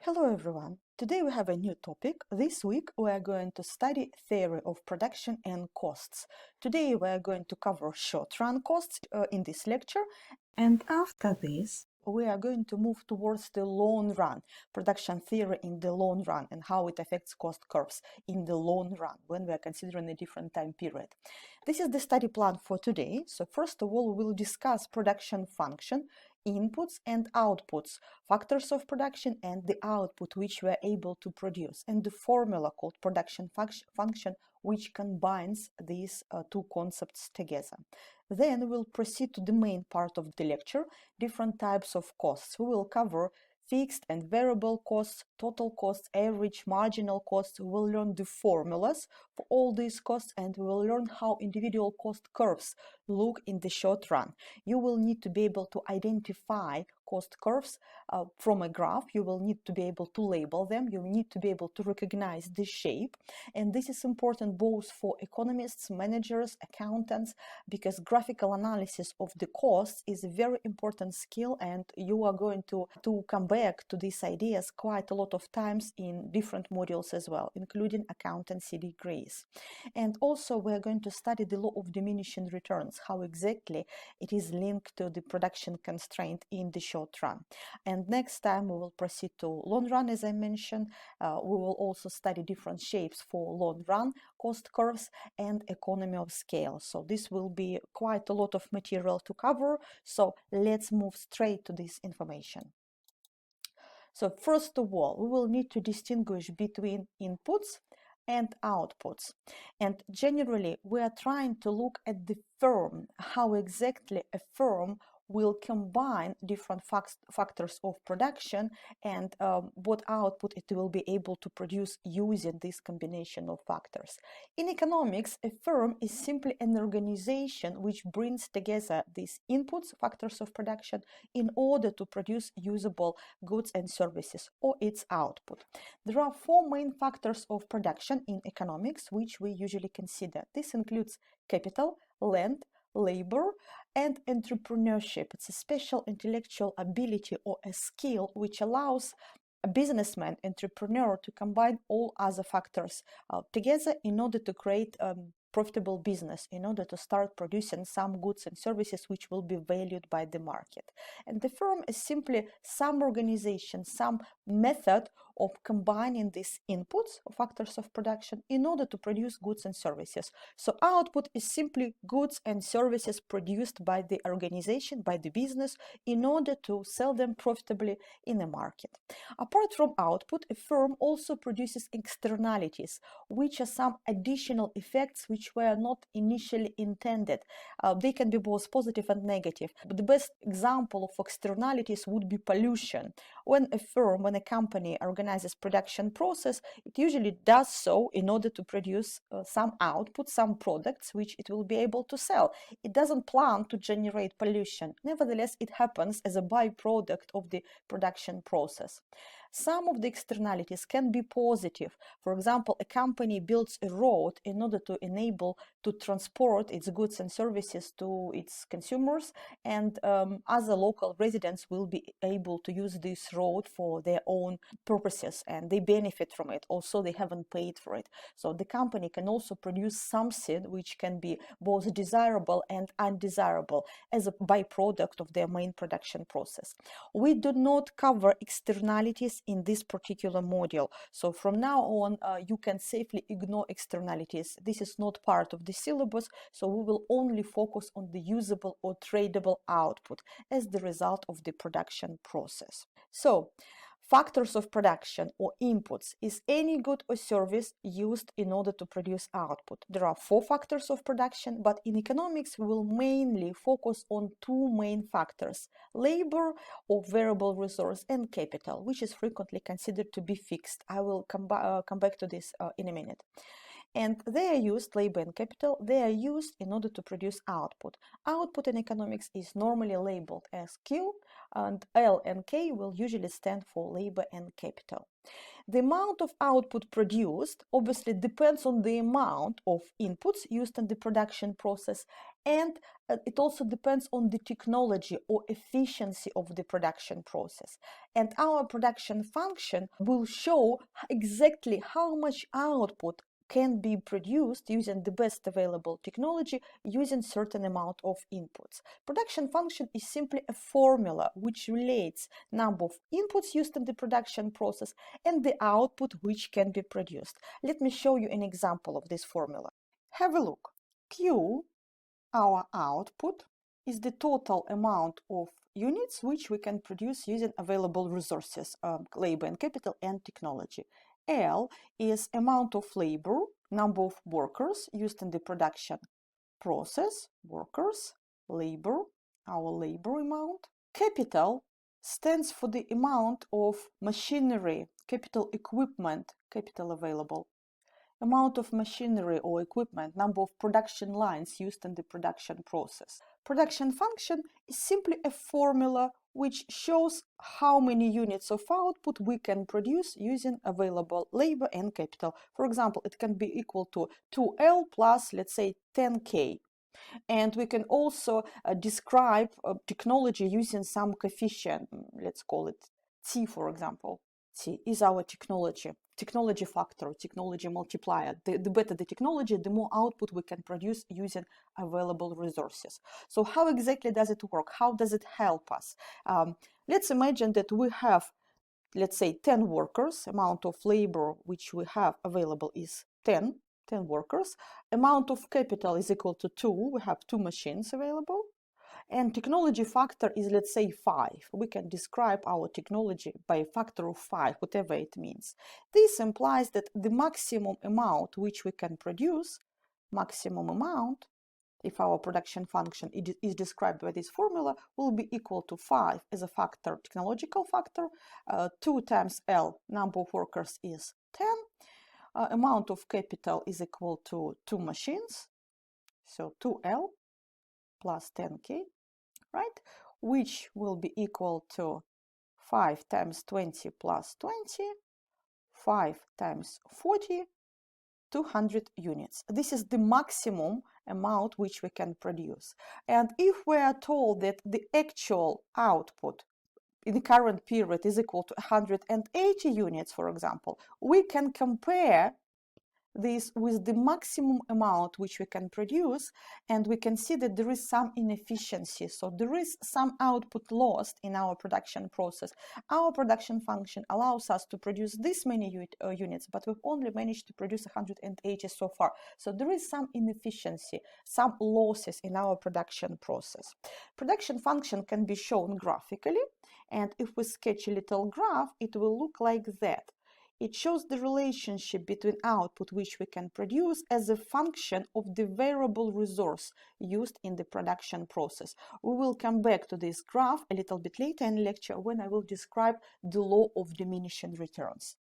Hello everyone. Today we have a new topic. This week we are going to study theory of production and costs. Today we are going to cover short-run costs in this lecture, and after this we are going to move towards the long run, production theory in the long run and how it affects cost curves in the long run when we are considering a different time period. This is the study plan for today. So first of all, we will discuss production function, inputs and outputs, factors of production and the output which we are able to produce, and the formula called production function which combines these two concepts together. Then we'll proceed to the main part of the lecture, different types of costs. We will cover fixed and variable costs, total costs, average, marginal costs. We will learn the formulas for all these costs, and we will learn how individual cost curves look in the short run. You will need to be able to identify cost curves from a graph. You will need to be able to label them. You need to be able to recognize the shape. And this is important both for economists, managers, accountants, because graphical analysis of the costs is a very important skill, and you are going to come back to these ideas quite a lot of times in different modules as well, including accountancy degrees. And also we're going to study the law of diminishing returns, how exactly it is linked to the production constraint in the short run. And next time we will proceed to long run, as I mentioned. We will also study different shapes for long run cost curves and economy of scale. So this will be quite a lot of material to cover. So let's move straight to this information. So first of all, we will need to distinguish between inputs and outputs. And generally, we are trying to look at the firm, how exactly a firm will combine different factors of production and what output it will be able to produce using this combination of factors. In economics, a firm is simply an organization which brings together these inputs, factors of production, in order to produce usable goods and services, or its output. There are four main factors of production in economics which we usually consider. This includes capital, land, labor, and entrepreneurship. It's a special intellectual ability or a skill which allows a businessman, entrepreneur, to combine all other factors together in order to create profitable business, in order to start producing some goods and services which will be valued by the market. And the firm is simply some organization, some method of combining these inputs or factors of production in order to produce goods and services. So output is simply goods and services produced by the organization, by the business, in order to sell them profitably in the market. Apart from output, a firm also produces externalities, which are some additional effects which were not initially intended. They can be both positive and negative. But the best example of externalities would be pollution. When a company organizes production process, it usually does so in order to produce some output, some products which it will be able to sell. It doesn't plan to generate pollution. Nevertheless, it happens as a byproduct of the production process. Some of the externalities can be positive. For example, a company builds a road in order to enable to transport its goods and services to its consumers, and other local residents will be able to use this road for their own purposes, and they benefit from it. Also, they haven't paid for it. So the company can also produce something which can be both desirable and undesirable as a byproduct of their main production process. We do not cover externalities in this particular module. So from now on, you can safely ignore externalities. This is not part of the syllabus, so we will only focus on the usable or tradable output as the result of the production process. So, factors of production or inputs is any good or service used in order to produce output. There are four factors of production, but in economics we will mainly focus on two main factors: labor or variable resource, and capital, which is frequently considered to be fixed. I will come back to this in a minute. And they are used, labor and capital, they are used in order to produce output. Output in economics is normally labeled as Q, and L and K will usually stand for labor and capital. The amount of output produced obviously depends on the amount of inputs used in the production process And it also depends on the technology or efficiency of the production process. And our production function will show exactly how much output can be produced using the best available technology using certain amount of inputs. Production function is simply a formula which relates number of inputs used in the production process and the output which can be produced. Let me show you an example of this formula. Have a look. Q, our output, is the total amount of units which we can produce using available resources, labor and capital and technology. L is amount of labor, number of workers used in the production process, workers, labor, our labor amount. Capital stands for the amount of machinery, capital equipment, capital available. Amount of machinery or equipment, number of production lines used in the production process. Production function is simply a formula which shows how many units of output we can produce using available labor and capital. For example, it can be equal to 2L plus, let's say, 10K. And we can also describe technology using some coefficient, let's call it T, for example. T is our technology factor, technology multiplier. The better the technology, the more output we can produce using available resources. So how exactly does it work? How does it help us? Let's imagine that we have, let's say, 10 workers. Amount of labor which we have available is 10 workers. Amount of capital is equal to 2. We have 2 machines available. And technology factor is, let's say, 5. We can describe our technology by a factor of 5, whatever it means. This implies that the maximum amount which we can produce, maximum amount, if our production function is described by this formula, will be equal to 5 as a factor, technological factor. 2 times L, number of workers, is 10. Amount of capital is equal to 2 machines, so 2L plus 10K, right? Which will be equal to 5 times 20 plus 20, 5 times 40, 200 units. This is the maximum amount which we can produce. And if we are told that the actual output in the current period is equal to 180 units, for example, we can compare this with the maximum amount which we can produce, and we can see that there is some inefficiency. So there is some output lost in our production process. Our production function allows us to produce this many units, but we've only managed to produce 180 so far. So there is some inefficiency, some losses in our production process. Production function can be shown graphically, and if we sketch a little graph, it will look like that. It shows the relationship between output which we can produce as a function of the variable resource used in the production process. We will come back to this graph a little bit later in lecture when I will describe the law of diminishing returns.